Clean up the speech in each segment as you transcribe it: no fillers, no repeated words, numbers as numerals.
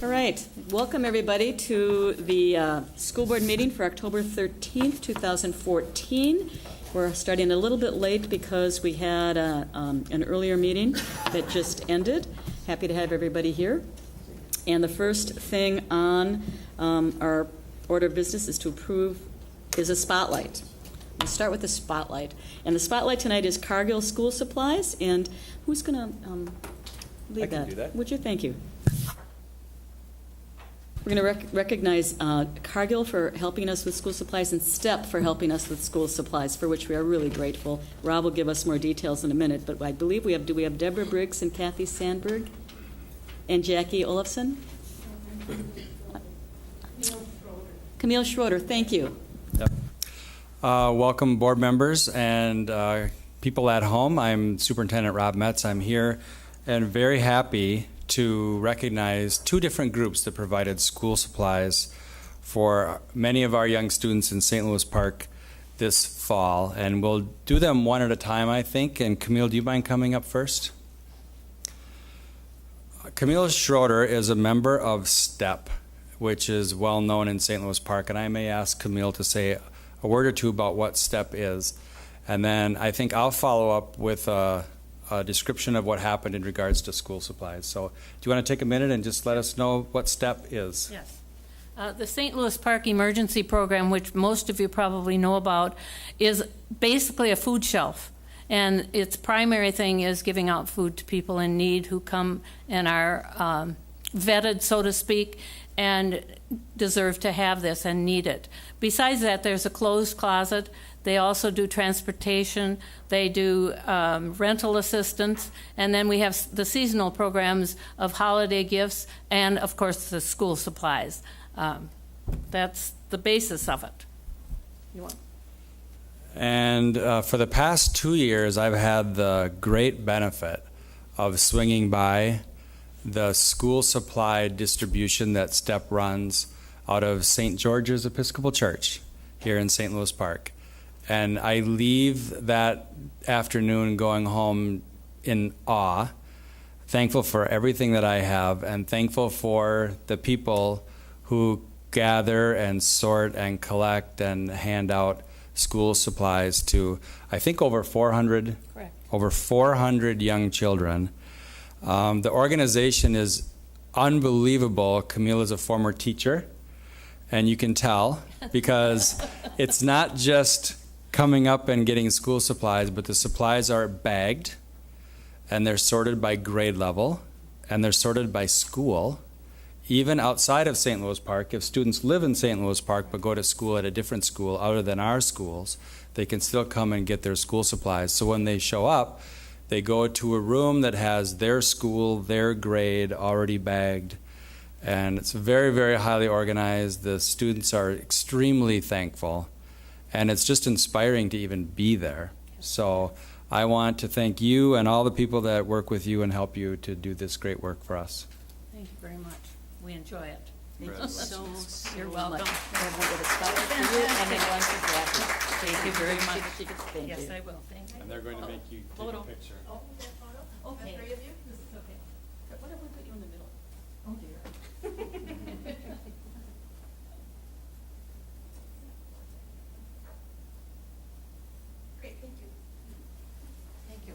All right, welcome everybody to the school board meeting for October 13th, 2014. We're starting a little bit late because we had an earlier meeting that just ended. Happy to have everybody here. And the first thing on our order of business is a spotlight. We'll start with the spotlight. And the spotlight tonight is Cargill School Supplies. And who's going to lead that? I can do that. Would you? Thank you. We're going to recognize Cargill for helping us with school supplies and STEP for helping us with school supplies, for which we are really grateful. Rob will give us more details in a minute, but I believe we have Deborah Briggs and Kathy Sandberg and Jackie Olafson? Camille Schroeder, thank you. Yep. Welcome, board members and people at home. I'm Superintendent Rob Metz. I'm here and very happy to recognize two different groups that provided school supplies for many of our young students in St. Louis Park this fall. And we'll do them one at a time, I think. And Camille, do you mind coming up first? Camille Schroeder is a member of STEP, which is well known in St. Louis Park. And I may ask Camille to say a word or two about what STEP is. And then I think I'll follow up with a description of what happened in regards to school supplies. So do you want to take a minute and just let us know what STEP is? Yes. The St. Louis Park Emergency Program, which most of you probably know about, is basically a food shelf. And its primary thing is giving out food to people in need who come and are vetted, so to speak, and deserve to have this and need it. Besides that, there's a closed closet. They also do transportation. They do rental assistance. And then we have the seasonal programs of holiday gifts and, of course, the school supplies. That's the basis of it. You want? And for the past 2 years, I've had the great benefit of swinging by the school supply distribution that STEP runs out of St. George's Episcopal Church here in St. Louis Park. And I leave that afternoon going home in awe, thankful for everything that I have, and thankful for the people who gather and sort and collect and hand out school supplies to, I think, over 400 young children. The organization is unbelievable. Camille is a former teacher, and you can tell because it's not just coming up and getting school supplies, but the supplies are bagged, and they're sorted by grade level, and they're sorted by school. Even outside of St. Louis Park, if students live in St. Louis Park but go to school at a different school other than our schools, they can still come and get their school supplies. So when they show up, they go to a room that has their school, their grade already bagged, and it's very, very highly organized. The students are extremely thankful, and it's just inspiring to even be there. So I want to thank you and all the people that work with you and help you to do this great work for us. Thank you very much. We enjoy it. Thank you so You're welcome. Thank you very much. Yes, I will. Thank you. And they're going to make you take a picture. Okay. Three of you? This is okay. What if we put you in the middle? Oh, dear. Great, thank you. Thank you.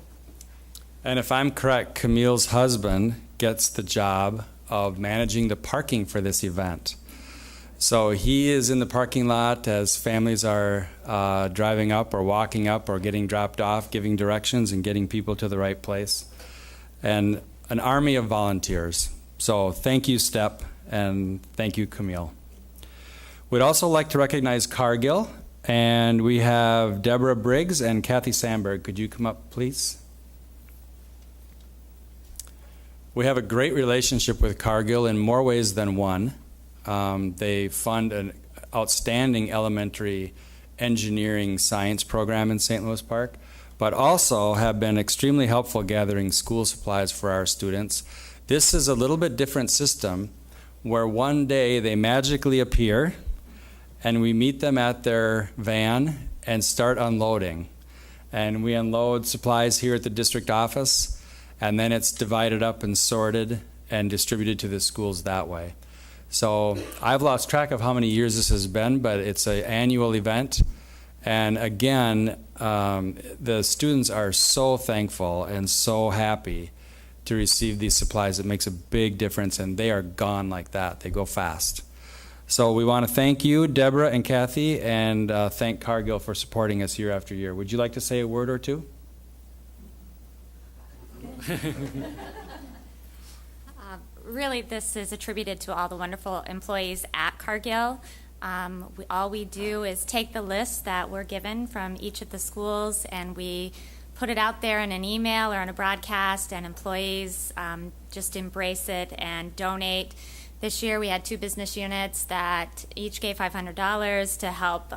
And if I'm correct, Camille's husband gets the job of managing the parking for this event. So he is in the parking lot as families are driving up or walking up or getting dropped off, giving directions and getting people to the right place. And an army of volunteers. So thank you, STEP, and thank you, Camille. We'd also like to recognize Cargill, and we have Deborah Briggs and Kathy Sandberg. Could you come up, please? We have a great relationship with Cargill in more ways than one. They fund an outstanding elementary engineering science program in St. Louis Park, but also have been extremely helpful gathering school supplies for our students. This is a little bit different system where one day they magically appear and we meet them at their van and start unloading. And we unload supplies here at the district office, and then it's divided up and sorted and distributed to the schools that way. So I've lost track of how many years this has been, but it's an annual event. And again, the students are so thankful and so happy to receive these supplies. It makes a big difference, and they are gone like that. They go fast. So we want to thank you, Deborah and Kathy, and thank Cargill for supporting us year after year. Would you like to say a word or two? Really, this is attributed to all the wonderful employees at Cargill. All we do is take the list that we're given from each of the schools, and we put it out there in an email or on a broadcast, and employees just embrace it and donate. This year we had 2 business units that each gave $500 to help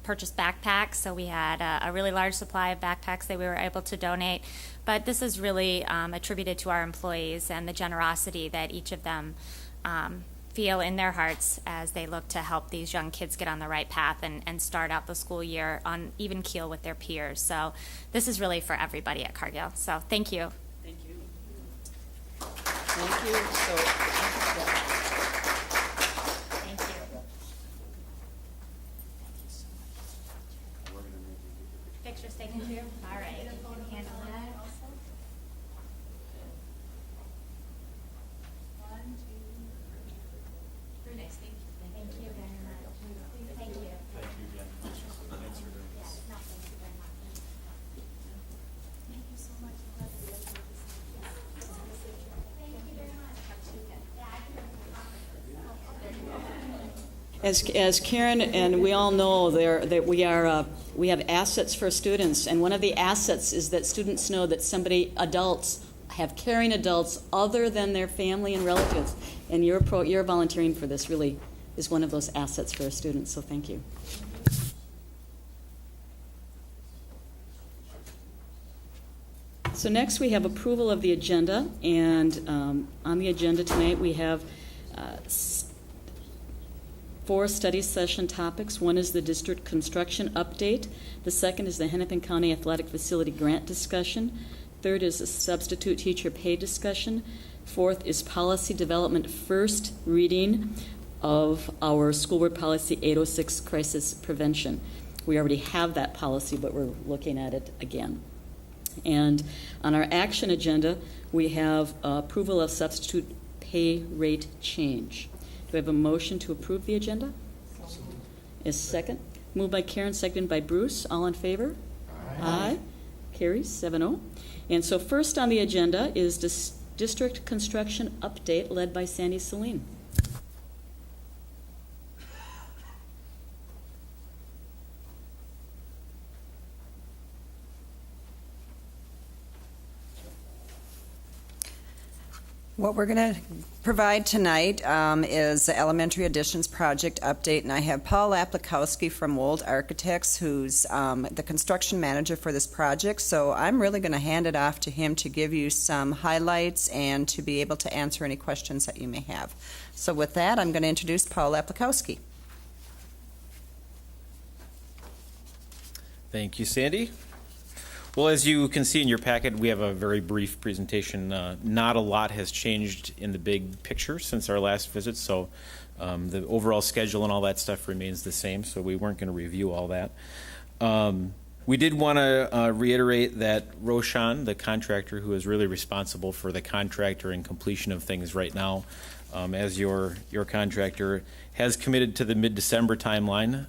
purchase backpacks, so we had a really large supply of backpacks that we were able to donate. But this is really attributed to our employees and the generosity that each of them feel in their hearts as they look to help these young kids get on the right path and start out the school year on even keel with their peers. So this is really for everybody at Cargill. So thank you. Thank you. Thank you. So, Thank you. Pictures taken too? All right. You can handle that. Very nice. Thank you. Thank you very much. Thank you. Thank you again. Yes, no, thank you very much. Thank you so much. Thank you very much. As Karen and we all know, that we have assets for students, and one of the assets is that students know that adults have caring adults other than their family and relatives, and your volunteering for this really is one of those assets for our students. So thank you. So next we have approval of the agenda, and on the agenda tonight we have 4 study session topics. One is the district construction update. The second is the Hennepin County Athletic Facility grant discussion. Third is a substitute teacher pay discussion. Fourth is policy development, first reading of our School Board Policy 806, crisis prevention. We already have that policy, but we're looking at it again. And on our action agenda, we have approval of substitute pay rate change. Do we have a motion to approve the agenda? Is second? Moved by Karen, seconded by Bruce. All in favor? Aye. Carries 7-0. And so first on the agenda is district construction update led by Sandy Celine. What we're going to provide tonight is the Elementary Additions Project update, and I have Paul Aplikowski from Wold Architects, who's the construction manager for this project, so I'm really going to hand it off to him to give you some highlights and to be able to answer any questions that you may have. So with that, I'm going to introduce Paul Aplikowski. Thank you, Sandy. Well, as you can see in your packet, we have a very brief presentation. Not a lot has changed in the big picture since our last visit, so the overall schedule and all that stuff remains the same, so we weren't going to review all that. We did want to reiterate that Roshan, the contractor who is really responsible for the contractor and completion of things right now, as your contractor, has committed to the mid-December timeline.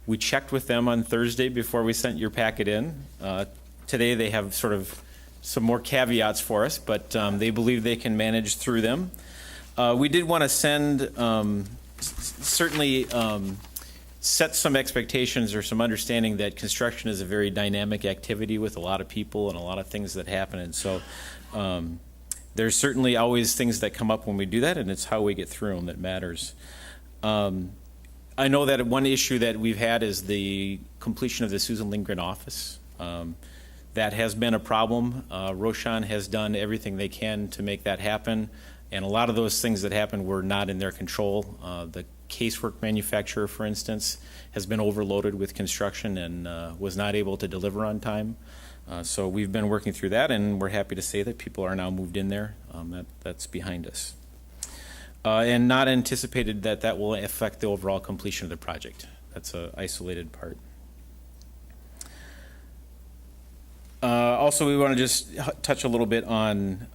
We checked with them on Thursday before we sent your packet in. Today they have sort of some more caveats for us, but they believe they can manage through them. We did want to certainly set some expectations or some understanding that construction is a very dynamic activity with a lot of people and a lot of things that happen. And so there's certainly always things that come up when we do that, and it's how we get through them that matters. I know that one issue that we've had is the completion of the Susan Lindgren office. That has been a problem. Roshan has done everything they can to make that happen, and a lot of those things that happened were not in their control. The casework manufacturer, for instance, has been overloaded with construction and was not able to deliver on time. So we've been working through that, and we're happy to say that people are now moved in there. That's behind us. And not anticipated that that will affect the overall completion of the project. That's an isolated part. Also, we want to just touch a little bit on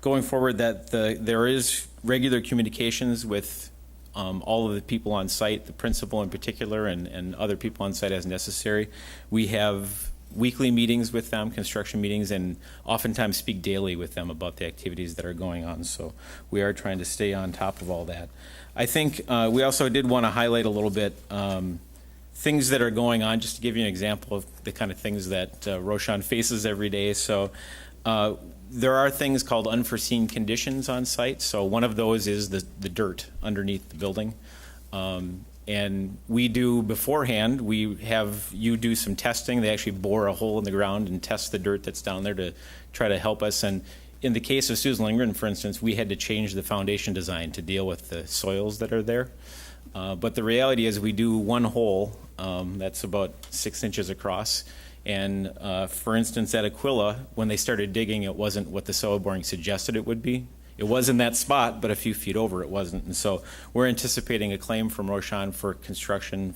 going forward that there is regular communications with all of the people on site, the principal in particular, and other people on site as necessary. We have weekly meetings with them, construction meetings, and oftentimes speak daily with them about the activities that are going on. So we are trying to stay on top of all that. I think we also did want to highlight a little bit things that are going on, just to give you an example of the kind of things that Roshan faces every day. So there are things called unforeseen conditions on site. So one of those is the dirt underneath the building. And we do beforehand, we have you do some testing. They actually bore a hole in the ground and test the dirt that's down there to try to help us. And in the case of Susan Lindgren, for instance, we had to change the foundation design to deal with the soils that are there. But the reality is we do one hole that's about 6 inches across. And for instance, at Aquila, when they started digging, it wasn't what the soil boring suggested it would be. It was in that spot, but a few feet over it wasn't. And so we're anticipating a claim from Roshan for construction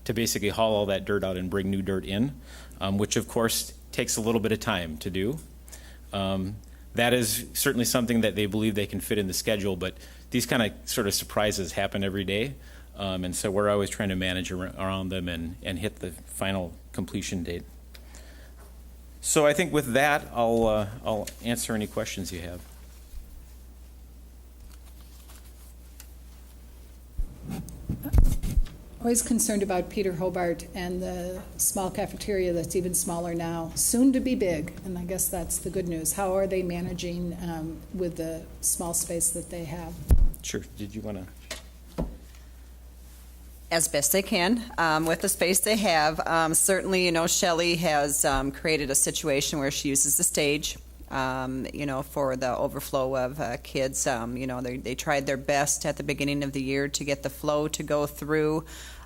to basically haul all that dirt out and bring new dirt in, which of course takes a little bit of time to do. That is certainly something that they believe they can fit in the schedule, but these kind of sort of surprises happen every day. And so we're always trying to manage around them and hit the final completion date. So I think with that, I'll answer any questions you have. Always concerned about Peter Hobart and the small cafeteria that's even smaller now, soon to be big, and I guess that's the good news. How are they managing with the small space that they have? Sure. Did you want to? As best they can with the space they have. Certainly, Shelley has created a situation where she uses the stage, for the overflow of kids. They tried their best at the beginning of the year to get the flow to go through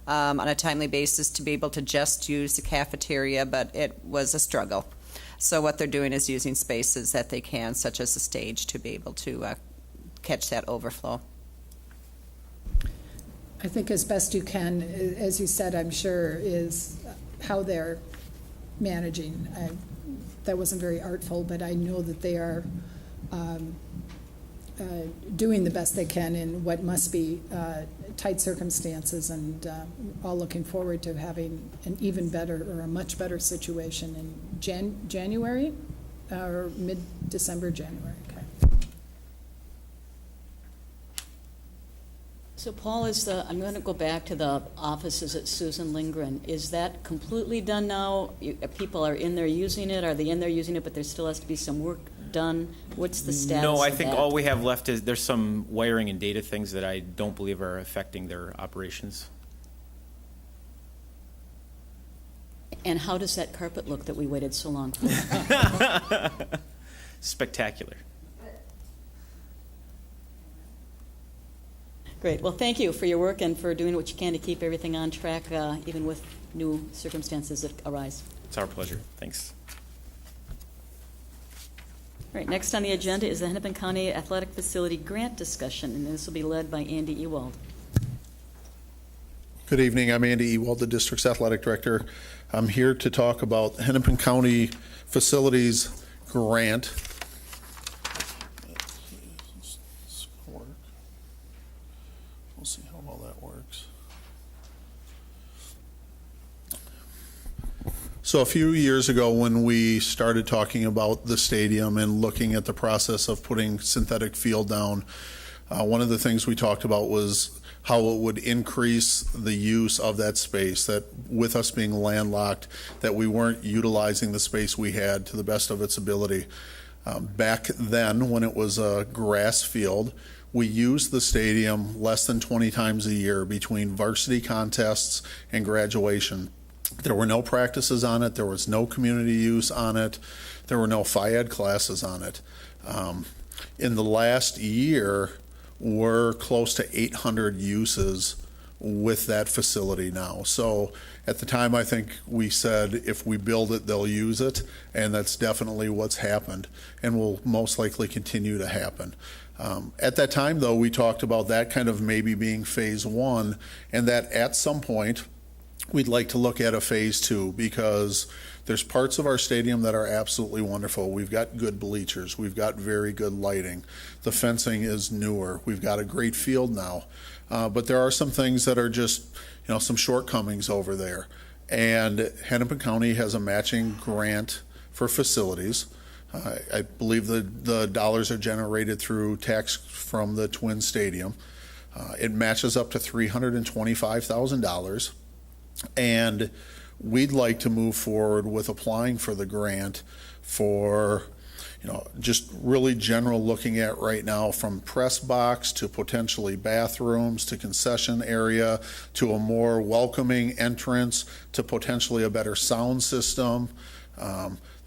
on a timely basis to be able to just use the cafeteria, but it was a struggle. So what they're doing is using spaces that they can, such as the stage, to be able to catch that overflow. I think as best you can, as you said, I'm sure, is how they're managing. That wasn't very artful, but I know that they are doing the best they can in what must be tight circumstances, and all looking forward to having an even better or a much better situation in January or mid-December, January. Okay. So Paul, I'm going to go back to the offices at Susan Lindgren. Is that completely done now? People are in there using it? Are they in there using it, but there still has to be some work done? What's the status No, I of think that? all we have left is there's some wiring and data things that I don't believe are affecting their operations. And how does that carpet look that we waited so long for? Spectacular. Great. Well, thank you for your work and for doing what you can to keep everything on track, even with new circumstances that arise. It's our pleasure. Thanks. All right, next on the agenda is the Hennepin County Athletic Facility Grant Discussion, and this will be led by Andy Ewald. Good evening. I'm Andy Ewald, the district's athletic director. I'm here to talk about Hennepin County Facilities Grant. We'll see how well that works. So a few years ago, when we started talking about the stadium and looking at the process of putting synthetic field down, one of the things we talked about was how it would increase the use of that space, that with us being landlocked, that we weren't utilizing the space we had to the best of its ability. Back then, when it was a grass field, we used the stadium less than 20 times a year between varsity contests and graduation. There were no practices on it. There was no community use on it. There were no Phi-Ed classes on it. In the last year, we're close to 800 uses with that facility now. So at the time, I think we said if we build it, they'll use it, and that's definitely what's happened and will most likely continue to happen. At that time, though, we talked about that kind of maybe being phase one, and that at some point, we'd like to look at a phase two, because there's parts of our stadium that are absolutely wonderful. We've got good bleachers. We've got very good lighting. The fencing is newer. We've got a great field now. But there are some things that are just, some shortcomings over there. And Hennepin County has a matching grant for facilities. I believe the dollars are generated through tax from the Twin Stadium. It matches up to $325,000. And we'd like to move forward with applying for the grant for, just really general looking at right now, from press box to potentially bathrooms to concession area to a more welcoming entrance to potentially a better sound system.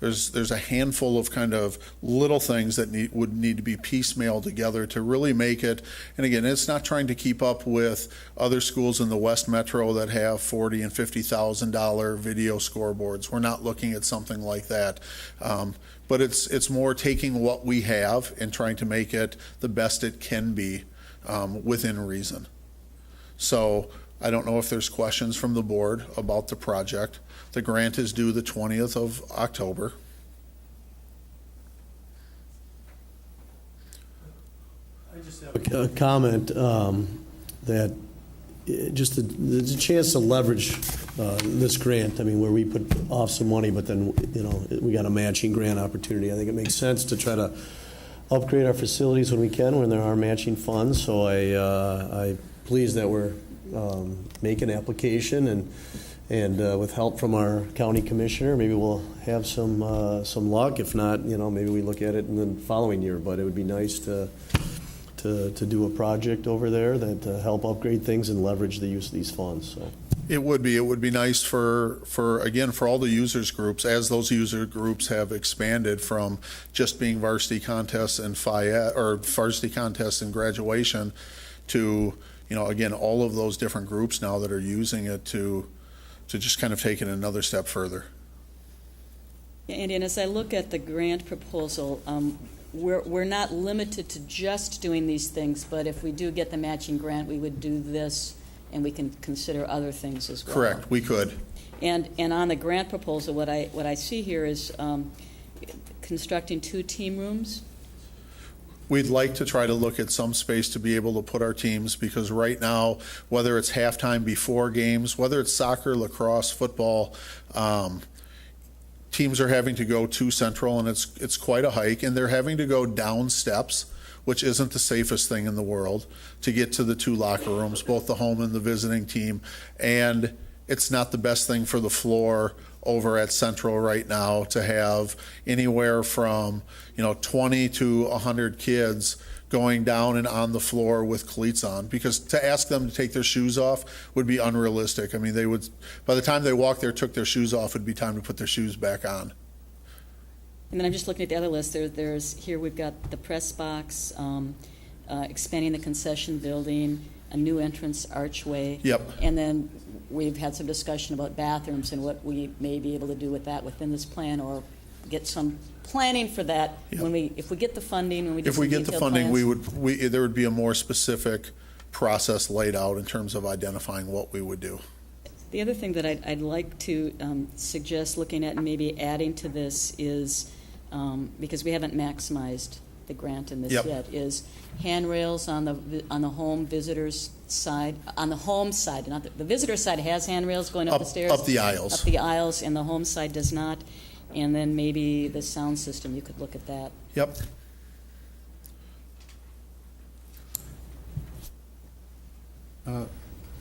There's a handful of kind of little things that would need to be piecemealed together to really make it. And again, it's not trying to keep up with other schools in the West Metro that have $40,000 and $50,000 video scoreboards. We're not looking at something like that. But it's more taking what we have and trying to make it the best it can be within reason. So I don't know if there's questions from the board about the project. The grant is due the 20th of October. I just have a comment that just the chance to leverage this grant, where we put off some money, but then, we got a matching grant opportunity. I think it makes sense to try to upgrade our facilities when we can, when there are matching funds. So I'm pleased that we're make an application, and with help from our county commissioner, maybe we'll have some luck. If not, maybe we look at it in the following year. But it would be nice to do a project over there that help upgrade things and leverage the use of these funds. So It would be nice for all the users groups, as those user groups have expanded from just being varsity contests and varsity contests and graduation to, again, all of those different groups now that are using it to just kind of take it another step further. Yeah, Andy, and as I look at the grant proposal, we're not limited to just doing these things, but if we do get the matching grant, we would do this, and we can consider other things as well. Correct, we could. And on the grant proposal, what I see here is constructing 2 team rooms. We'd like to try to look at some space to be able to put our teams, because right now, whether it's halftime before games, whether it's soccer, lacrosse, football, teams are having to go to Central, and it's quite a hike, and they're having to go down steps, which isn't the safest thing in the world, to get to the 2 locker rooms, both the home and the visiting team. And it's not the best thing for the floor over at Central right now to have anywhere from 20 to 100 kids going down and on the floor with cleats on, because to ask them to take their shoes off would be unrealistic. They would, by the time they walked there, took their shoes off, it'd be time to put their shoes back on. And then I'm just looking at the other list. There's here we've got the press box, expanding the concession building, a new entrance archway. Yep. And then we've had some discussion about bathrooms and what we may be able to do with that within this plan, or get some planning for that. Yep. If we get the funding, when we do if we get the funding, plans, there would be a more specific process laid out in terms of identifying what we would do. The other thing that I'd like to suggest looking at and maybe adding to this is, because we haven't maximized the grant in this yet, is handrails on the home visitors side, on the home side. Not the visitor side has handrails going up the stairs. Up the aisles. Up the aisles, and the home side does not. And then maybe the sound system, you could look at that. Yep.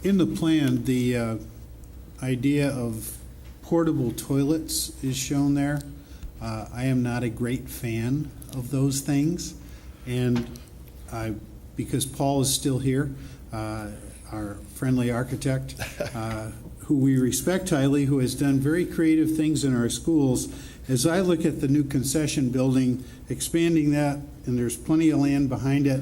In the plan, the idea of portable toilets is shown there. I am not a great fan of those things, and because Paul is still here, our friendly architect, who we respect highly, who has done very creative things in our schools. As I look at the new concession building, expanding that, and there's plenty of land behind it.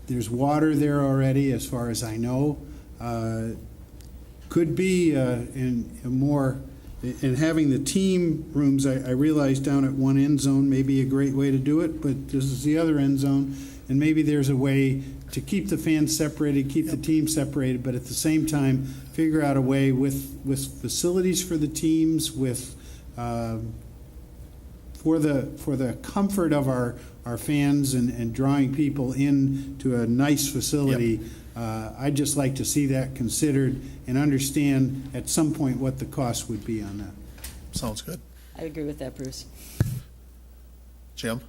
There's water there already, as far as I know. could be in a more, and having the team rooms, I realize down at one end zone may be a great way to do it, but this is the other end zone, and maybe there's a way to keep the fans separated, keep the team separated, but at the same time, figure out a way with facilities for the teams, with for the comfort of our fans and drawing people in to a nice facility. I'd just like to see that considered and understand at some point what the cost would be on that. Sounds good. I agree with that, Bruce. Jim?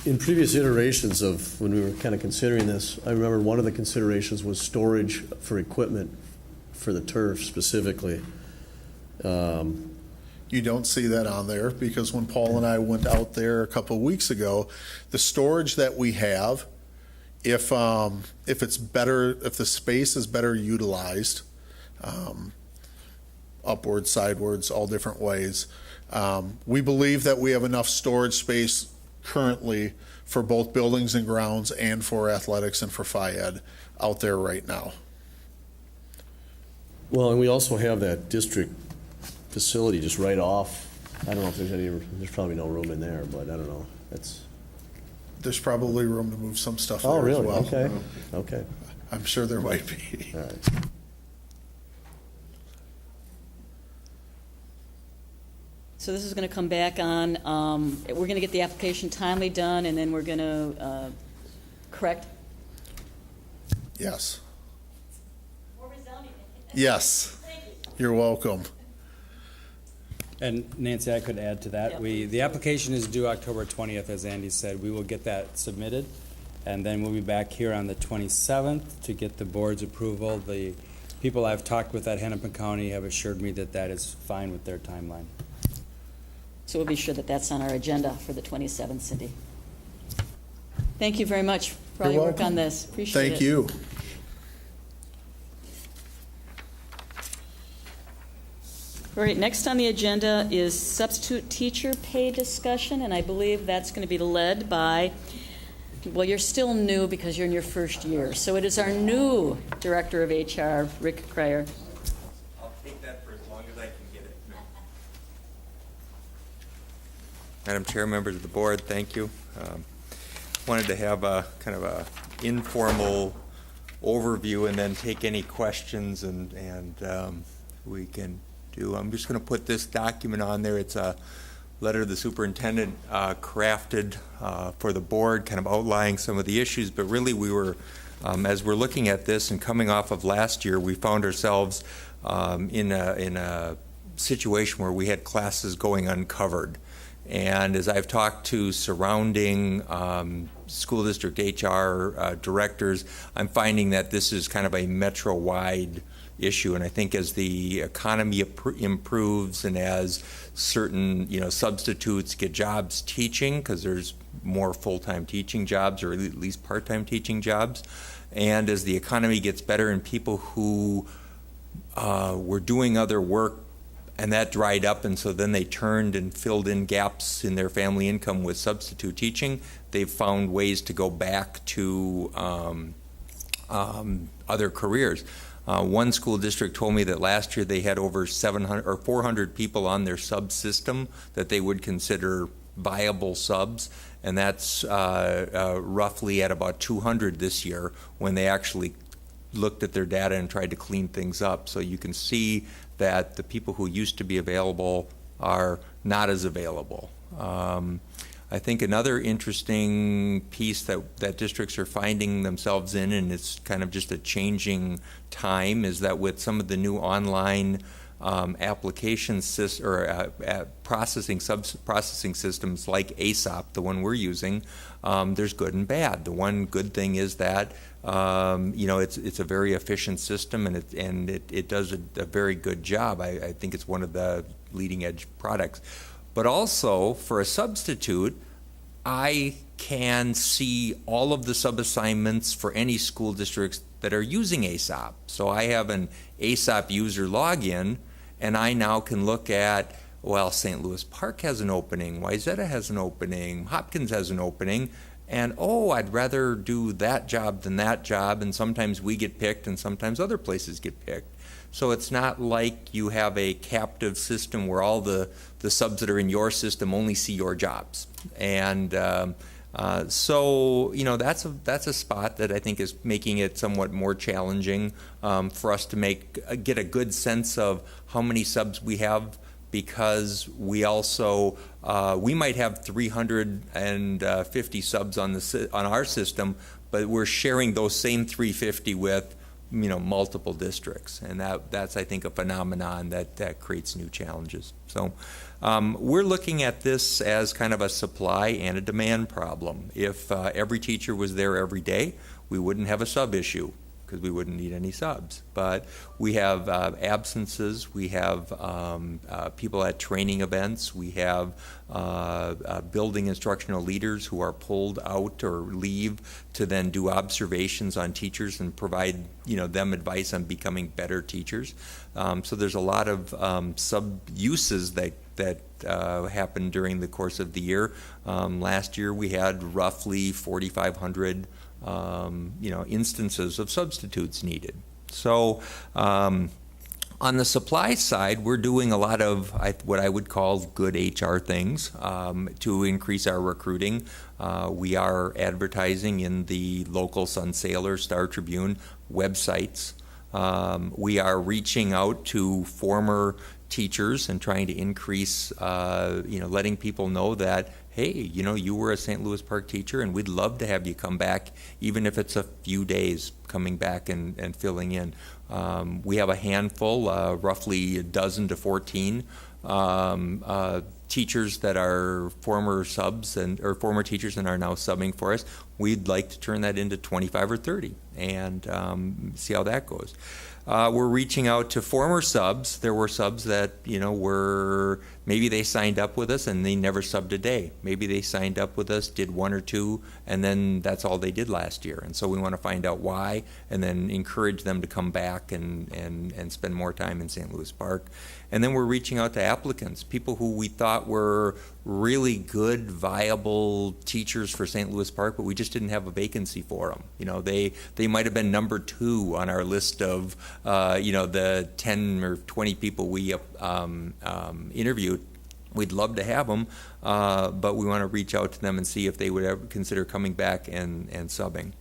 In previous iterations of when we were kind of considering this, I remember one of the considerations was storage for equipment for the turf specifically. You don't see that on there because when Paul and I went out there a couple of weeks ago, the storage that we have, if it's better, if the space is better utilized, upwards, sidewards, all different ways, we believe that we have enough storage space currently for both buildings and grounds and for athletics and for Phi Ed out there right now. Well, and we also have that district facility just right off. I don't know if there's probably no room in there, but I don't know. There's probably room to move some stuff Oh, there really? as well. Okay. I'm sure there might be. All right. So this is going to come back on, we're going to get the application timely done, and then we're going to correct. Yes. Yes. You're welcome. And Nancy, I could add to that. Yep. The application is due October 20th, as Andy said. We will get that submitted, and then we'll be back here on the 27th to get the board's approval. The people I've talked with at Hennepin County have assured me that that is fine with their timeline. So we'll be sure that that's on our agenda for the 27th, Cindy. Thank you very much for all You're your work welcome. on this. Appreciate it. Thank you. All right, next on the agenda is substitute teacher pay discussion, and I believe that's going to be led by, well, you're still new because you're in your first year. So it is our new Director of HR, Rick Cryer. I'll take that for as long as I can get it. Madam Chair, members of the board, thank you. Wanted to have a kind of a informal overview and then take any questions and we can do. I'm just going to put this document on there. It's a letter the superintendent crafted for the board, kind of outlining some of the issues, but really we were, as we're looking at this and coming off of last year, we found ourselves in a situation where we had classes going uncovered. And as I've talked to surrounding school district HR directors, I'm finding that this is kind of a metro-wide issue. And I think as the economy improves and as certain substitutes get jobs teaching, because there's more full-time teaching jobs or at least part-time teaching jobs, and as the economy gets better and people who were doing other work and that dried up, and so then they turned and filled in gaps in their family income with substitute teaching. They've found ways to go back to other careers. One school district told me that last year they had over 700 or 400 people on their subsystem that they would consider viable subs, and that's roughly at about 200 this year when they actually looked at their data and tried to clean things up. So you can see that the people who used to be available are not as available. I think another interesting piece that districts are finding themselves in, and it's kind of just a changing time, is that with some of the new online application processing systems like ASOP, the one we're using, there's good and bad. The one good thing is that it's a very efficient system, and it does a very good job. I think it's one of the leading edge products. But also, for a substitute, I can see all of the sub-assignments for any school districts that are using ASOP. So I have an ASOP user login, and I now can look at, well, St. Louis Park has an opening, Wayzata has an opening, Hopkins has an opening, and oh, I'd rather do that job than that job, and sometimes we get picked and sometimes other places get picked. So it's not like you have a captive system where all the subs that are in your system only see your jobs. And so, you know, that's a spot that I think is making it somewhat more challenging for us to get a good sense of how many subs we have, because we also we might have 350 subs on our system, but we're sharing those same 350 with, you know, multiple districts, and that's I think a phenomenon that creates new challenges. So we're looking at this as kind of a supply and a demand problem. If every teacher was there every day, we wouldn't have a sub issue, because we wouldn't need any subs. But we have absences, we have people at training events, we have building instructional leaders who are pulled out or leave to then do observations on teachers and provide, you know, them advice on becoming better teachers. So there's a lot of sub-uses that happen during the course of the year. Last year we had roughly 4,500 you know, instances of substitutes needed. So on the supply side, we're doing a lot of what I would call good HR things to increase our recruiting. We are advertising in the local Sun Sailor, Star Tribune websites. We are reaching out to former teachers and trying to increase, you know, letting people know that, hey, you know, you were a St. Louis Park teacher and we'd love to have you come back, even if it's a few days coming back and filling in. We have a handful, roughly a dozen to 14 teachers that are former subs or former teachers and are now subbing for us. We'd like to turn that into 25 or 30 and see how that goes. We're reaching out to former subs. There were subs that, you know, maybe they signed up with us and they never subbed a day. Maybe they signed up with us, did one or two, and then that's all they did last year. And so we want to find out why and then encourage them to come back and spend more time in St. Louis Park. And then we're reaching out to applicants, people who we thought were really good, viable teachers for St. Louis Park, but we just didn't have a vacancy for them. You know, they might have been number 2 on our list of, you know, the 10 or 20 people we interviewed. We'd love to have them, but we want to reach out to them and see if they would ever consider coming back and subbing.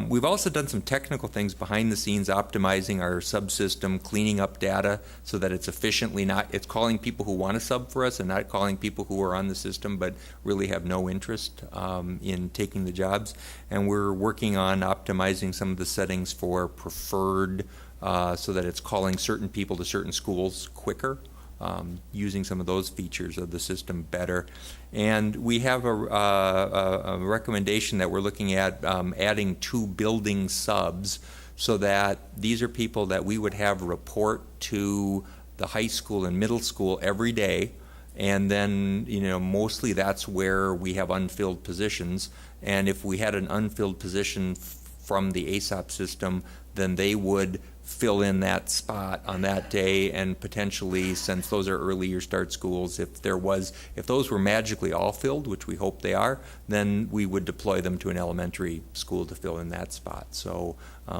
We've also done some technical things behind the scenes, optimizing our subsystem, cleaning up data so that it's it's calling people who want to sub for us and not calling people who are on the system but really have no interest in taking the jobs. And we're working on optimizing some of the settings for preferred so that it's calling certain people to certain schools quicker. Using some of those features of the system better. And we have a recommendation that we're looking at adding 2 building subs so that these are people that we would have report to the high school and middle school every day. And then, you know, mostly that's where we have unfilled positions. And if we had an unfilled position from the ASOP system, then they would fill in that spot on that day, and potentially, since those are earlier start schools, if those were magically all filled, which we hope they are, then we would deploy them to an elementary school to fill in that spot. So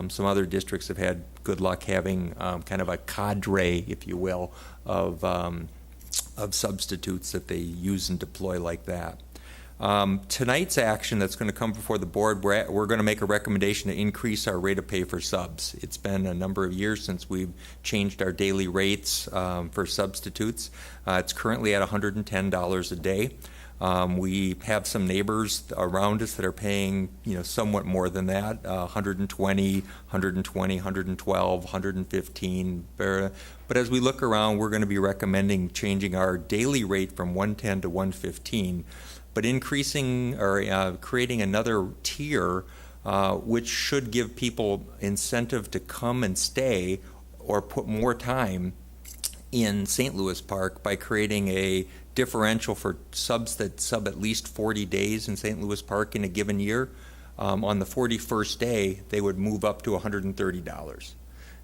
some other districts have had good luck having kind of a cadre, if you will, of substitutes that they use and deploy like that. Tonight's action that's going to come before the board, we're going to make a recommendation to increase our rate of pay for subs. It's been a number of years since we've changed our daily rates for substitutes. It's currently at $110 a day. We have some neighbors around us that are paying, you know, somewhat more than that, 120, 112, 115. But as we look around, we're going to be recommending changing our daily rate from 110 to 115. But increasing or creating another tier, which should give people incentive to come and stay or put more time in St. Louis Park by creating a differential for subs that sub at least 40 days in St. Louis Park in a given year. On the 41st day, they would move up to $130.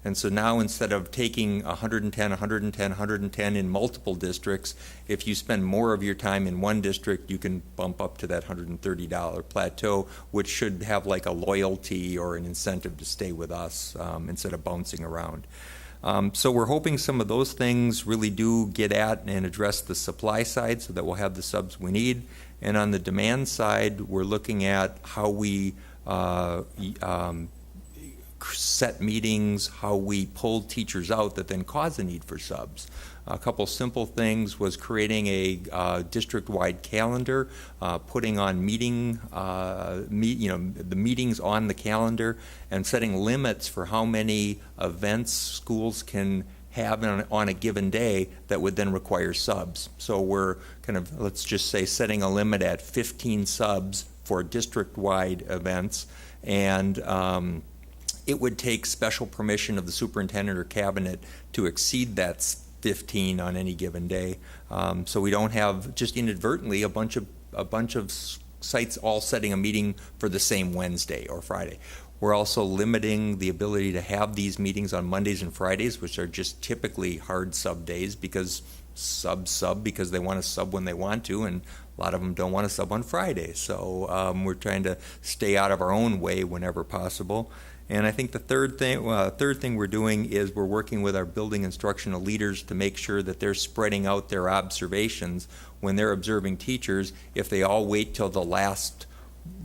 And so now instead of taking 110, 110, 110 in multiple districts, if you spend more of your time in one district, you can bump up to that $130 plateau, which should have like a loyalty or an incentive to stay with us instead of bouncing around. So we're hoping some of those things really do get at and address the supply side so that we'll have the subs we need. And on the demand side, we're looking at how we set meetings, how we pull teachers out that then cause the need for subs. A couple simple things was creating a district-wide calendar, putting on the meetings on the calendar, and setting limits for how many events schools can have on a given day that would then require subs. So we're kind of, let's just say, setting a limit at 15 subs for district-wide events, and it would take special permission of the superintendent or cabinet to exceed that 15 on any given day. So we don't have just inadvertently a bunch of sites all setting a meeting for the same Wednesday or Friday. We're also limiting the ability to have these meetings on Mondays and Fridays, which are just typically hard sub days because because they want to sub when they want to, and a lot of them don't want to sub on Friday. So we're trying to stay out of our own way whenever possible. And I think the third thing we're doing is we're working with our building instructional leaders to make sure that they're spreading out their observations when they're observing teachers. If they all wait till the last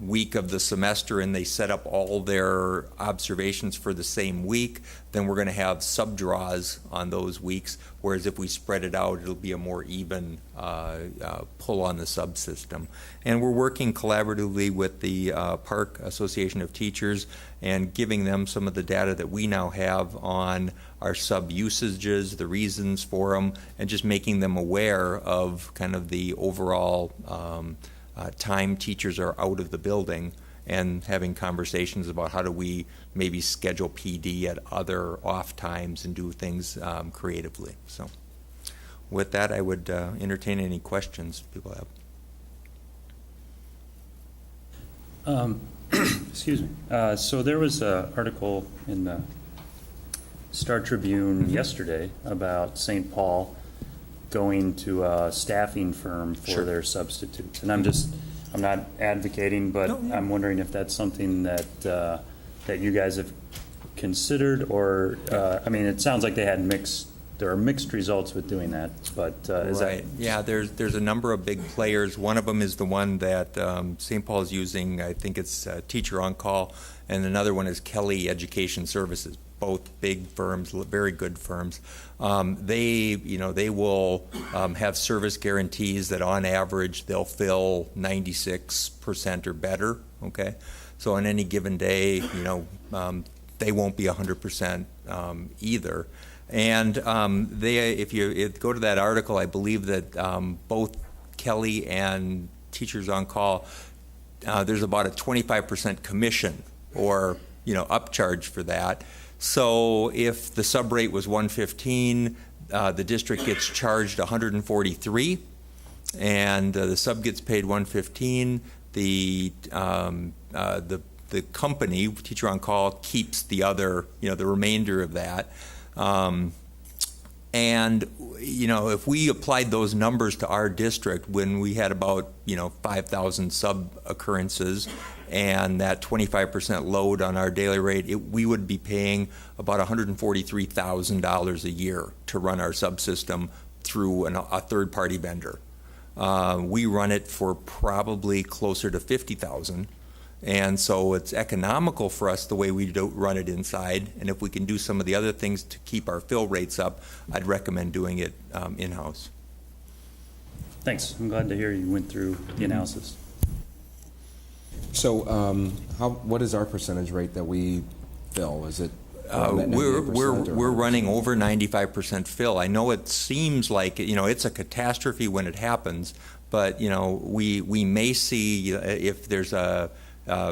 week of the semester and they set up all their observations for the same week, then we're going to have sub-draws on those weeks, whereas if we spread it out, it'll be a more even pull on the subsystem. And we're working collaboratively with the Park Association of Teachers and giving them some of the data that we now have on our sub-usages, the reasons for them, and just making them aware of kind of the overall time teachers are out of the building, and having conversations about how do we maybe schedule PD at other off times and do things creatively. So with that, I would entertain any questions people have. Excuse me. So there was an article in the Star Tribune yesterday about St. Paul going to a staffing firm for Sure. their substitutes. And I'm not advocating, but I'm wondering if that's something that that you guys have considered, or, I mean, it sounds like there are mixed results with doing that, but is Right. Yeah, there's a number of big players. One of them is the one that St. Paul is using. I think it's Teacher on Call, and another one is Kelly Education Services. Both big firms, very good firms. They will have service guarantees that on average they'll fill 96% or better. Okay, so on any given day, they won't be 100% either. And if you go to that article, I believe that both Kelly and Teachers on Call, there's about a 25% commission or upcharge for that. So if the sub rate was 115, the district gets charged 143, and the sub gets paid 115. The company, Teacher on Call, keeps the other, the remainder of that. And if we applied those numbers to our district when we had about 5,000 sub occurrences and that 25% load on our daily rate, we would be paying about $143,000 a year to run our subsystem through a third-party vendor. We run it for probably closer to $50,000. And so it's economical for us the way we run it inside. And if we can do some of the other things to keep our fill rates up, I'd recommend doing it in-house. Thanks. I'm glad to hear you went through the analysis. So what is our percentage rate that we fill? Is it around that 98% We're running over 95% fill. I know it seems like it's a catastrophe when it happens, but we may see if there's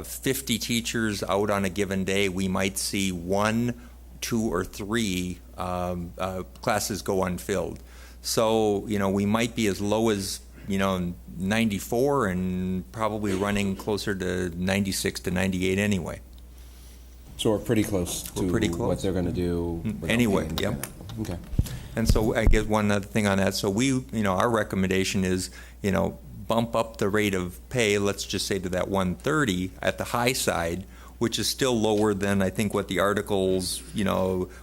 50 teachers out on a given day, we might see 1, 2, or 3 classes go unfilled. So we might be as low as 94 and probably running closer to 96 to 98 anyway. So we're pretty close to We're pretty close. what they're going to do. without Anyway, paying. yep. Okay. And so I guess one other thing on that, so we, our recommendation is, bump up the rate of pay, let's just say to that 130 at the high side, which is still lower than I think what the articles,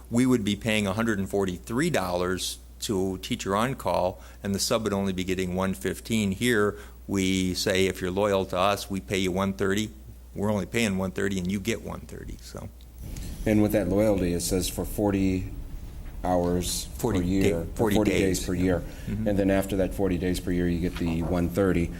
we would be paying $143 to teacher on call, and the sub would only be getting $115. Here, we say if you're loyal to us, we pay you $130. We're only paying $130, and you get $130. So, And with that loyalty, it says for 40 hours 40 per year, day- 40 days days. per year, and then after that 40 days per year, you get the 130.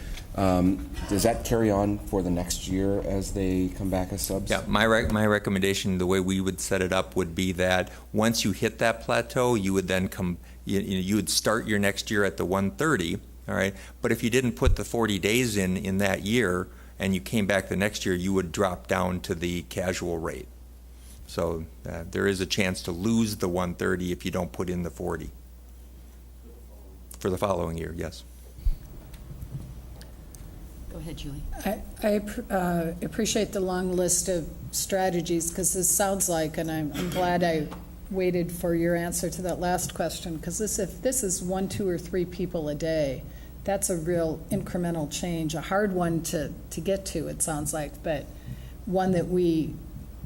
Does that carry on for the next year as they come back as subs? yeah, my recommendation, the way we would set it up, would be that once you hit that plateau, you would then come, you would start your next year at the 130. All right, but if you didn't put the 40 days in that year, and you came back the next year, you would drop down to the casual rate. So there is a chance to lose the 130 if you don't put in the 40 for the following year. Yes. Go ahead, Julie. I appreciate the long list of strategies, because this sounds like, and I'm glad I waited for your answer to that last question, because if this is 1, 2, or 3 people a day, that's a real incremental change, a hard one to get to, it sounds like, but one that we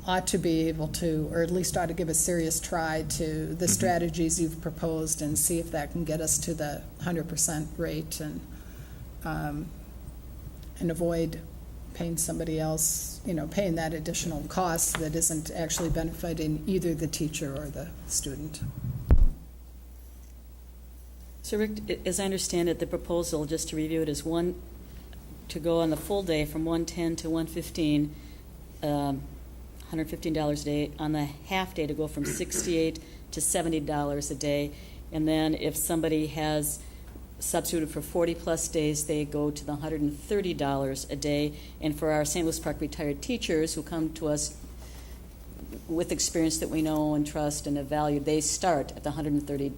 ought to be able to, or at least ought to give a serious try to the strategies you've proposed and see if that can get us to the 100% rate and avoid paying somebody else, paying that additional cost that isn't actually benefiting either the teacher or the student. So Rick, as I understand it, the proposal, just to review it, is to go on the full day from 110 to 115, $115 a day, on the half day to go from $68 to $70 a day, and then if somebody has substituted for 40-plus days, they go to the $130 a day, and for our St. Louis Park retired teachers who come to us with experience that we know and trust and have valued, they start at the $130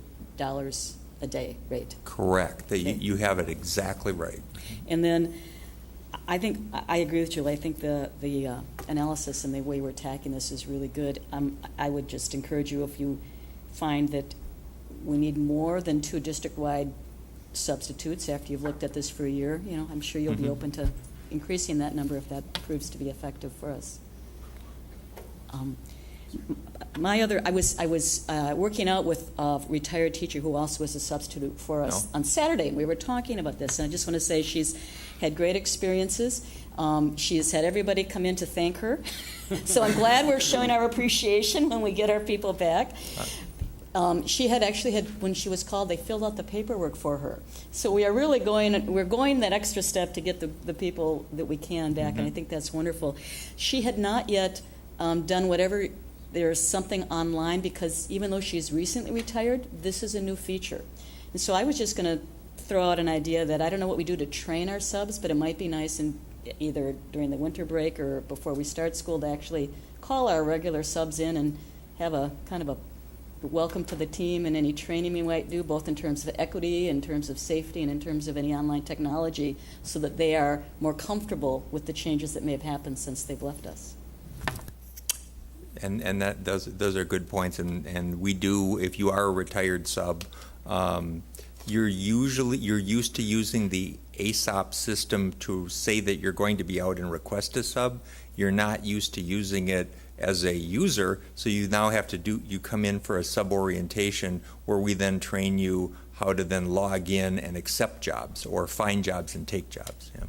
a day rate. Correct. Okay. You have it exactly right. And then I think, I agree with Julie, I think the analysis and the way we're attacking this is really good. I would just encourage you, if you find that we need more than 2 district-wide substitutes after you've looked at this for a year, I'm sure you'll be open to increasing that number if that proves to be effective for us. I was working out with a retired teacher who also was a substitute for us on Saturday, and we were talking about this, and I just want to say she's had great experiences. She has had everybody come in to thank her, so I'm glad we're showing our appreciation when we get our people back. She had actually when she was called, they filled out the paperwork for her. So we are really going that extra step to get the people that we can back, and I think that's wonderful. She had not yet done whatever, there's something online, because even though she's recently retired, this is a new feature. And so I was just going to throw out an idea that I don't know what we do to train our subs, but it might be nice either during the winter break or before we start school to actually call our regular subs in and have a kind of a welcome to the team and any training we might do, both in terms of equity, in terms of safety, and in terms of any online technology, so that they are more comfortable with the changes that may have happened since they've left us. And those are good points. And we do, if you are a retired sub, you're used to using the ASOP system to say that you're going to be out and request a sub. You're not used to using it as a user, so you now have to you come in for a sub orientation where we then train you how to then log in and accept jobs or find jobs and take jobs. Yeah.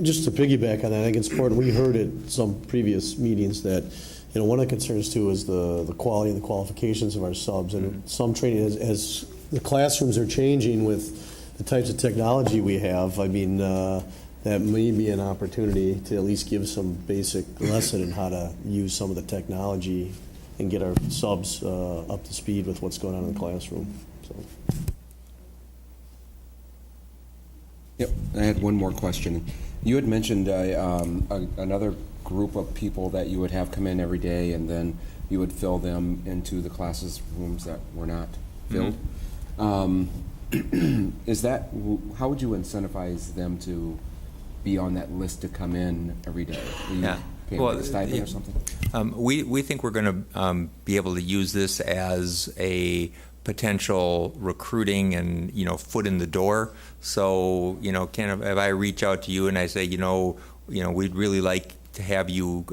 Just to piggyback on that, I think it's important. We heard at some previous meetings that, one of the concerns too is the quality and the qualifications of our subs, and some training as the classrooms are changing with the types of technology we have. I mean, that may be an opportunity to at least give some basic lesson in how to use some of the technology and get our subs up to speed with what's going on in the classroom. So. Yep, I had one more question. You had mentioned another group of people that you would have come in every day, and then you would fill them into the classes rooms that were not filled. Is that, how would you incentivize them to be on that list to come in every day? pay like a stipend or something? We think we're going to be able to use this as a potential recruiting and, foot in the door. So, kind of, if I reach out to you and I say, we'd really like to have you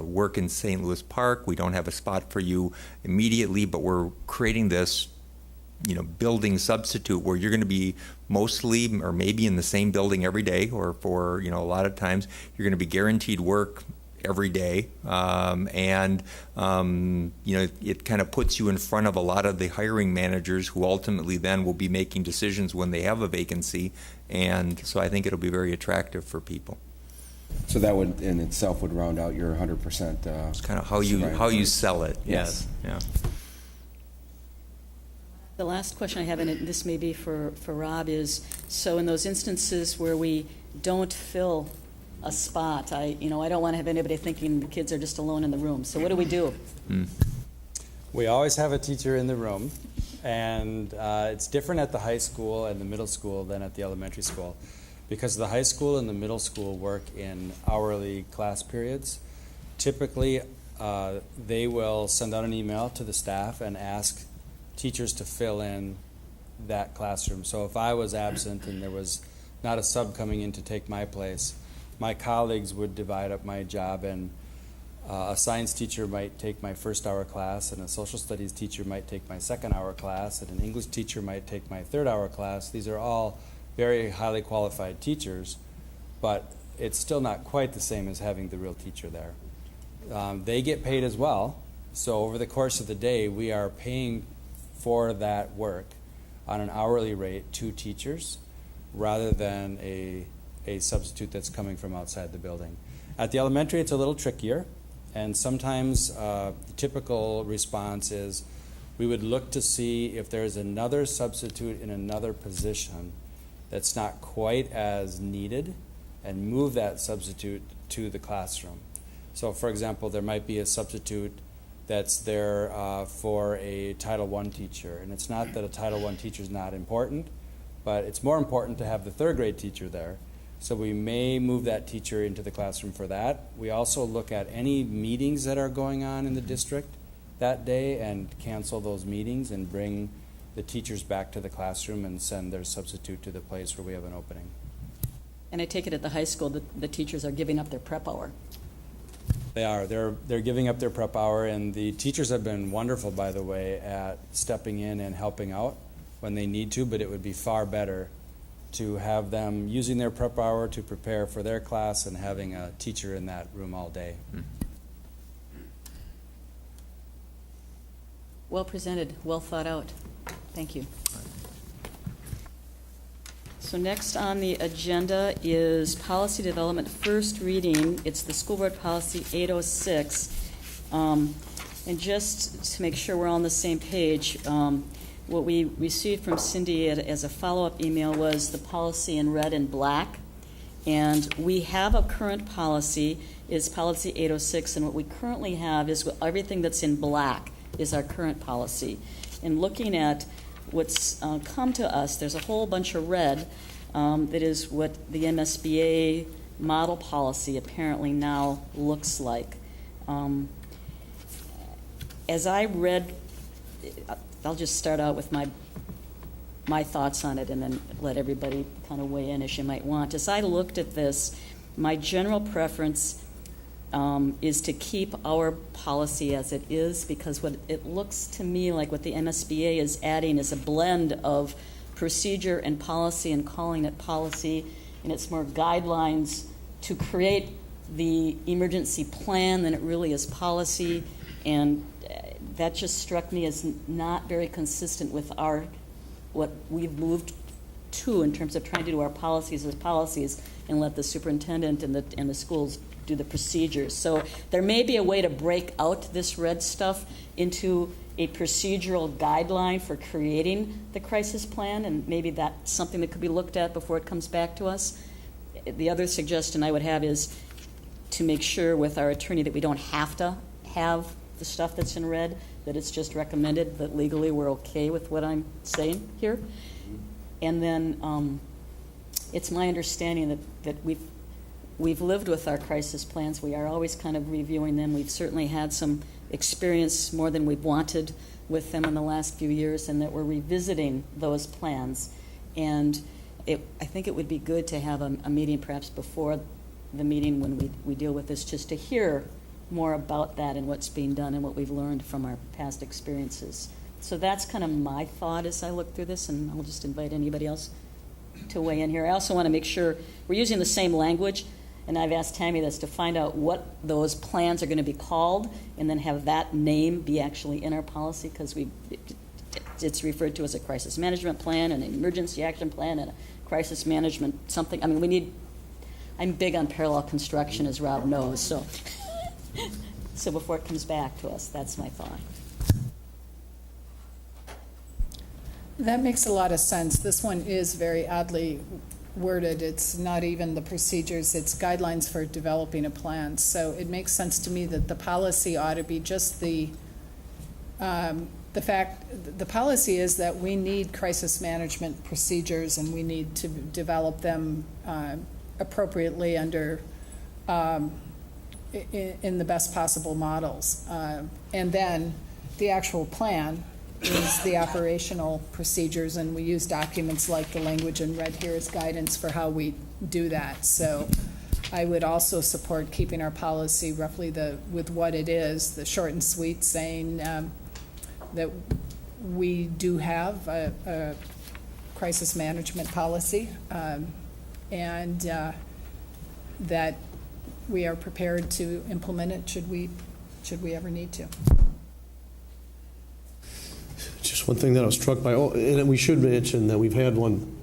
work in St. Louis Park. We don't have a spot for you immediately, but we're creating this, building substitute where you're going to be mostly or maybe in the same building every day, or for, a lot of times you're going to be guaranteed work every day. It kind of puts you in front of a lot of the hiring managers who ultimately then will be making decisions when they have a vacancy. And so I think it'll be very attractive for people. So that would, in itself, would round out your 100%. It's kind of how you sell it. Yes. Yeah. The last question I have, and this may be for Rob, is so in those instances where we don't fill a spot, I don't want to have anybody thinking the kids are just alone in the room. So what do we do? We always have a teacher in the room, and it's different at the high school and the middle school than at the elementary school, because the high school and the middle school work in hourly class periods. Typically, they will send out an email to the staff and ask teachers to fill in that classroom. So if I was absent and there was not a sub coming in to take my place, my colleagues would divide up my job, and a science teacher might take my first hour class, and a social studies teacher might take my second hour class, and an English teacher might take my third hour class. These are all very highly qualified teachers, but it's still not quite the same as having the real teacher there. They get paid as well, so over the course of the day, we are paying for that work on an hourly rate to teachers rather than a substitute that's coming from outside the building. At the elementary, it's a little trickier, and sometimes the typical response is we would look to see if there's another substitute in another position that's not quite as needed and move that substitute to the classroom. So, for example, there might be a substitute that's there for a Title I teacher, and it's not that a Title I teacher is not important, but it's more important to have the third grade teacher there. So we may move that teacher into the classroom for that. We also look at any meetings that are going on in the district that day and cancel those meetings and bring the teachers back to the classroom and send their substitute to the place where we have an opening. And I take it at the high school that the teachers are giving up their prep hour. They are. They're giving up their prep hour, and the teachers have been wonderful, by the way, at stepping in and helping out when they need to, but it would be far better to have them using their prep hour to prepare for their class and having a teacher in that room all day. Well presented, well thought out. Thank you. So next on the agenda is policy development first reading. It's the school board policy 806. And just to make sure we're all on the same page, what we received from Cindy as a follow-up email was the policy in red and black. And we have a current policy, is policy 806, and what we currently have is everything that's in black is our current policy. And looking at what's come to us, there's a whole bunch of red that is what the MSBA model policy apparently now looks like. As I read, I'll just start out with my thoughts on it and then let everybody kind of weigh in as you might want. As I looked at this, my general preference is to keep our policy as it is, because what it looks to me like what the MSBA is adding is a blend of procedure and policy and calling it policy, and it's more guidelines to create the emergency plan than it really is policy, and that just struck me as not very consistent with what we've moved to in terms of trying to do our policies as policies and let the superintendent and the schools do the procedures. So there may be a way to break out this red stuff into a procedural guideline for creating the crisis plan, and maybe that's something that could be looked at before it comes back to us. The other suggestion I would have is to make sure with our attorney that we don't have to have the stuff that's in red, that it's just recommended, that legally we're okay with what I'm saying here. And then it's my understanding that we've lived with our crisis plans. We are always kind of reviewing them. We've certainly had some experience more than we've wanted with them in the last few years, and that we're revisiting those plans. And I think it would be good to have a meeting perhaps before the meeting when we deal with this, just to hear more about that and what's being done and what we've learned from our past experiences. So that's kind of my thought as I look through this, and I'll just invite anybody else to weigh in here. I also want to make sure we're using the same language, and I've asked Tammy this, to find out what those plans are going to be called, and then have that name be actually in our policy, because it's referred to as a crisis management plan, and an emergency action plan, and a crisis management something. I mean, I'm big on parallel construction, as Rob knows, so so before it comes back to us, that's my thought. That makes a lot of sense. This one is very oddly worded. It's not even the procedures, it's guidelines for developing a plan. So it makes sense to me that the policy ought to be just the policy is that we need crisis management procedures, and we need to develop them appropriately under in the best possible models. And then the actual plan is the operational procedures, and we use documents like the language in red here as guidance for how we do that. So I would also support keeping our policy roughly with what it is, the short and sweet, saying that we do have a crisis management policy, and that we are prepared to implement it should we ever need to. Just one thing that I was struck by, and we should mention that we've had one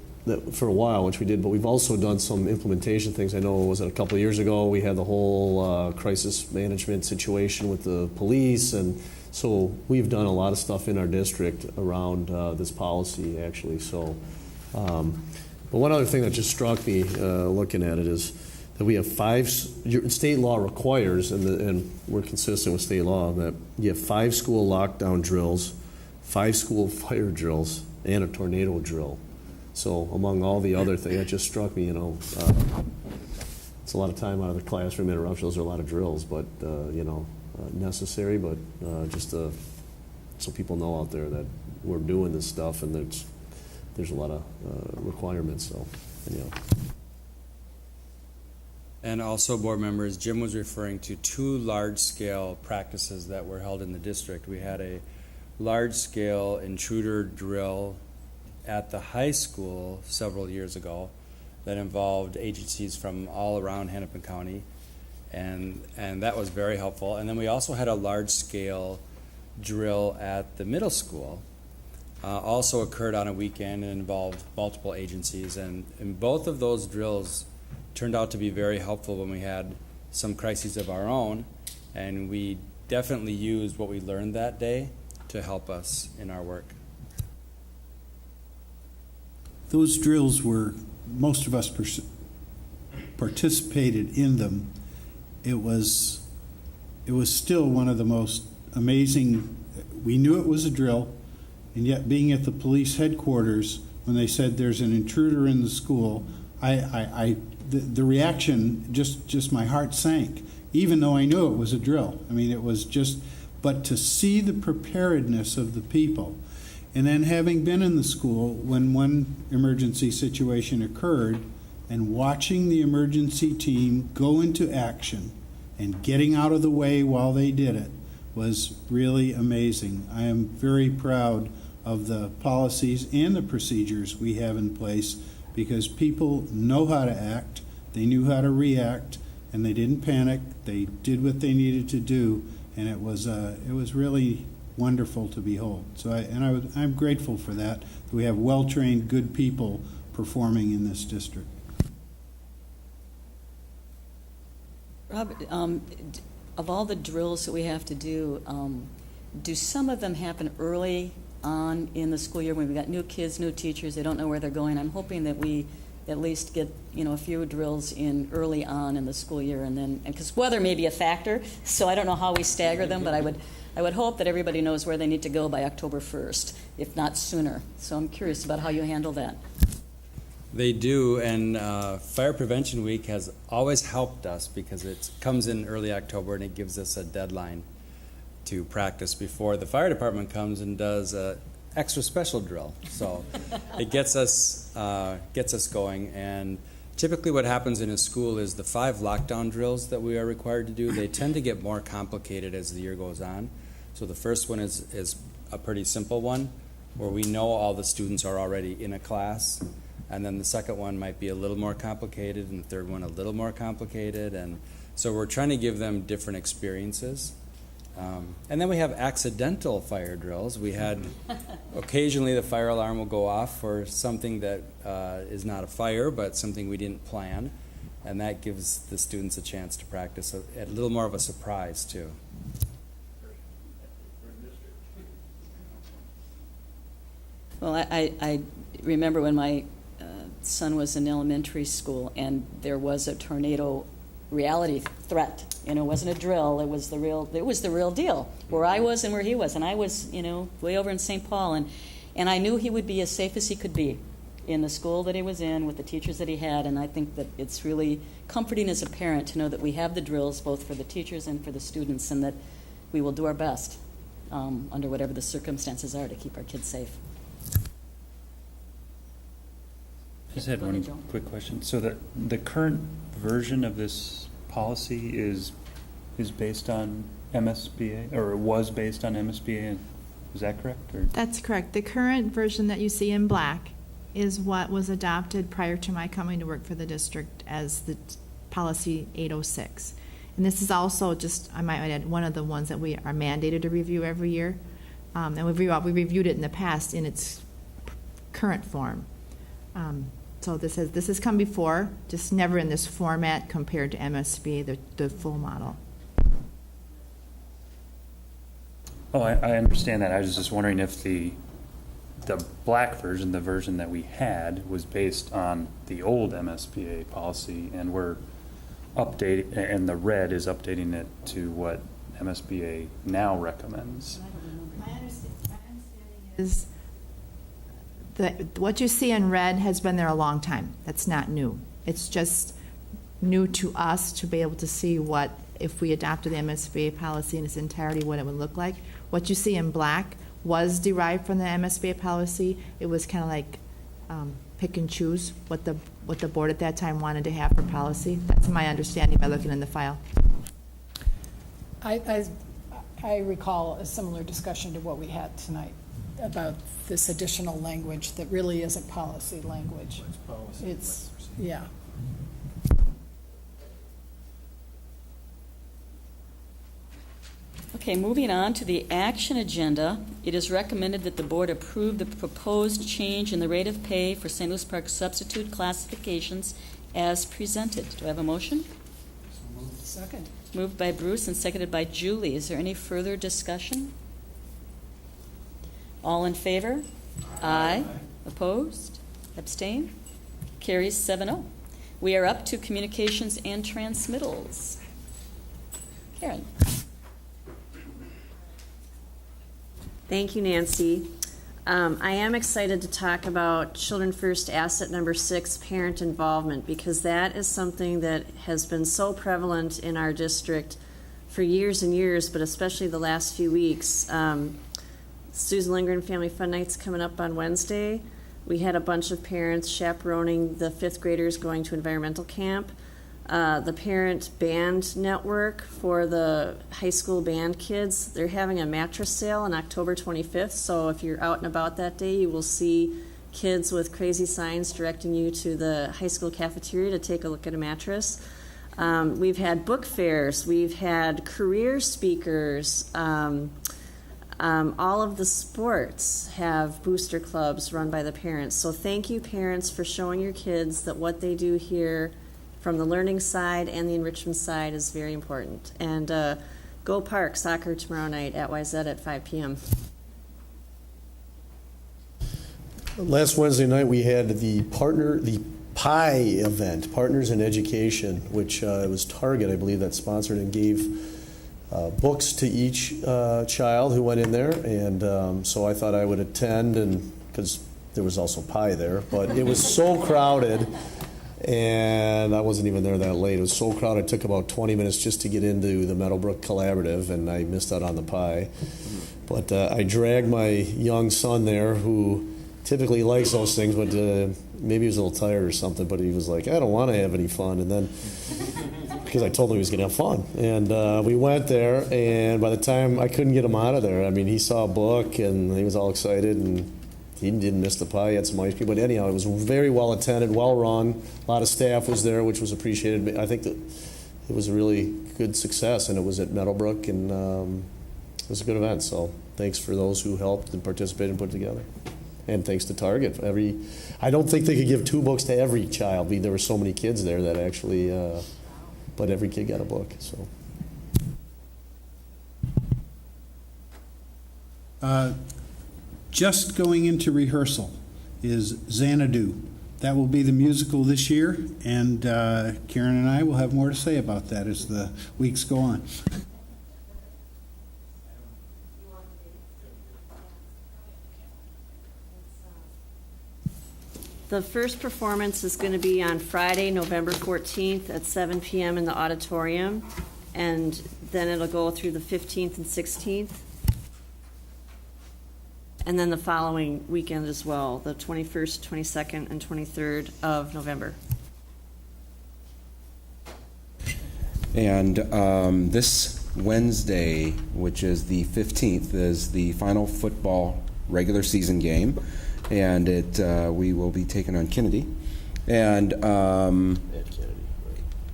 for a while, which we did, but we've also done some implementation things. I know, was it a couple of years ago, we had the whole crisis management situation with the police, and so we've done a lot of stuff in our district around this policy, actually. So, but one other thing that just struck me looking at it is that we have state law requires, and we're consistent with state law, that you have 5 school lockdown drills, 5 school fire drills, and a tornado drill. So among all the other things, that just struck me, it's a lot of time out of the classroom interruptions. Those are a lot of drills, but, necessary, but just so people know out there that we're doing this stuff, and there's a lot of requirements, so, anyhow. And also, board members, Jim was referring to 2 large-scale practices that were held in the district. We had a large-scale intruder drill at the high school several years ago that involved agencies from all around Hennepin County, and that was very helpful. And then we also had a large-scale drill at the middle school. Also occurred on a weekend and involved multiple agencies, and both of those drills turned out to be very helpful when we had some crises of our own, and we definitely used what we learned that day to help us in our work. Those drills were, most of us participated in them. It was still one of the most amazing. We knew it was a drill, and yet being at the police headquarters when they said there's an intruder in the school, the reaction, just my heart sank, even though I knew it was a drill. I mean, it was just, but to see the preparedness of the people, and then having been in the school when one emergency situation occurred, and watching the emergency team go into action and getting out of the way while they did it was really amazing. I am very proud of the policies and the procedures we have in place, because people know how to act, they knew how to react, and they didn't panic. They did what they needed to do, and it was really wonderful to behold. So I'm grateful for that we have well-trained, good people performing in this district. Rob, of all the drills that we have to do some of them happen early on in the school year when we've got new kids, new teachers, they don't know where they're going? I'm hoping that we at least get a few drills in early on in the school year, and then, because weather may be a factor, so I don't know how we stagger them, but I would hope that everybody knows where they need to go by October 1st, if not sooner. So I'm curious about how you handle that. They do, and Fire Prevention Week has always helped us because it comes in early October and it gives us a deadline to practice before the fire department comes and does a extra special drill. So it gets us going. And typically what happens in a school is the 5 lockdown drills that we are required to do, they tend to get more complicated as the year goes on. So the first one is a pretty simple one where we know all the students are already in a class. And then the second one might be a little more complicated, and the third one a little more complicated. And so we're trying to give them different experiences. And then we have accidental fire drills. We had occasionally the fire alarm will go off for something that is not a fire, but something we didn't plan. And that gives the students a chance to practice a little more of a surprise, too. Well, I remember when my son was in elementary school and there was a tornado reality threat. You know, it wasn't a drill, it was the real deal, where I was and where he was. And I was, way over in St. Paul, and I knew he would be as safe as he could be in the school that he was in with the teachers that he had. And I think that it's really comforting as a parent to know that we have the drills both for the teachers and for the students, and that we will do our best under whatever the circumstances are to keep our kids safe. Just had one quick question. So the current version of this policy is based on MSBA, or it was based on MSBA. Is that correct? Or? That's correct. The current version that you see in black is what was adopted prior to my coming to work for the district as the policy 806. And this is also just, I might add, one of the ones that we are mandated to review every year. And we reviewed it in the past in its current form. So this has come before, just never in this format compared to MSB, the full model. Oh, I understand that. I was just wondering if the black version, the version that we had, was based on the old MSBA policy, and we're updating, and the red is updating it to what MSBA now recommends. My understanding is what you see in red has been there a long time. That's not new. It's just new to us to be able to see what, if we adopted the MSBA policy in its entirety, what it would look like. What you see in black was derived from the MSBA policy. It was kind of like pick and choose what the board at that time wanted to have for policy. That's my understanding by looking in the file. I recall a similar discussion to what we had tonight about this additional language that really isn't policy language. It's policy. It's, yeah. Okay, moving on to the action agenda. It is recommended that the board approve the proposed change in the rate of pay for St. Louis Park substitute classifications as presented. Do I have a motion? Second. Moved by Bruce and seconded by Julie. Is there any further discussion? All in favor? Aye. Opposed? Abstain? Carries 7-0. We are up to communications and transmittals. Karen. Thank you, Nancy. I am excited to talk about Children First Asset number 6, parent involvement, because that is something that has been so prevalent in our district for years and years, but especially the last few weeks. Susan Lindgren Family Fun Night's coming up on Wednesday. We had a bunch of parents chaperoning the 5th graders going to environmental camp. The parent band network for the high school band kids, they're having a mattress sale on October 25th. So if you're out and about that day, you will see kids with crazy signs directing you to the high school cafeteria to take a look at a mattress. We've had book fairs. We've had career speakers. All of the sports have booster clubs run by the parents. So thank you, parents, for showing your kids that what they do here from the learning side and the enrichment side is very important. And go Park soccer tomorrow night at YZ at 5 p.m. Last Wednesday night, we had the PIE event, Partners in Education, which was Target, I believe, that sponsored and gave books to each child who went in there. And so I thought I would attend, and because there was also pie there, but it was so crowded, and I wasn't even there that late. It was so crowded, it took about 20 minutes just to get into the Meadowbrook Collaborative, and I missed out on the pie. But I dragged my young son there, who typically likes those things, but maybe he was a little tired or something, but he was like, I don't want to have any fun. And then, because I told him he was going to have fun. And we went there, and by the time I couldn't get him out of there, I mean, he saw a book, and he was all excited, and he didn't miss the pie. He had some ice cream. But anyhow, it was very well attended, well run. A lot of staff was there, which was appreciated. I think that it was a really good success, and it was at Meadowbrook, and it was a good event. So thanks for those who helped and participated and put it together. And thanks to Target. I don't think they could give 2 books to every child. I mean, there were so many kids there that actually, but every kid got a book. So. Just going into rehearsal is Xanadu. That will be the musical this year, and Karen and I will have more to say about that as the weeks go on. The first performance is going to be on Friday, November 14th at 7 p.m. in the auditorium, and then it'll go through the 15th and 16th. And then the following weekend as well, the 21st, 22nd, and 23rd of November. And this Wednesday, which is the 15th, is the final football regular season game. And we will be taking on Kennedy. And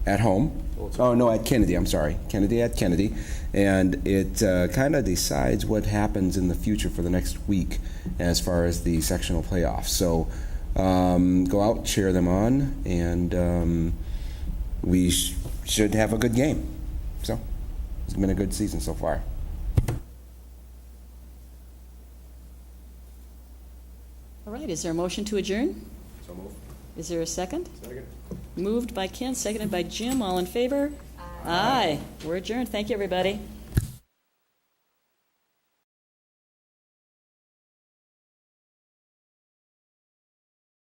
at home. Oh, no, at Kennedy, I'm sorry. Kennedy at Kennedy. And it kind of decides what happens in the future for the next week as far as the sectional playoffs. So go out, cheer them on, and we should have a good game. So it's been a good season so far. All right, is there a motion to adjourn? So moved. Is there a second? Second. Moved by Ken, seconded by Jim. All in favor? Aye. We're adjourned. Thank you, everybody.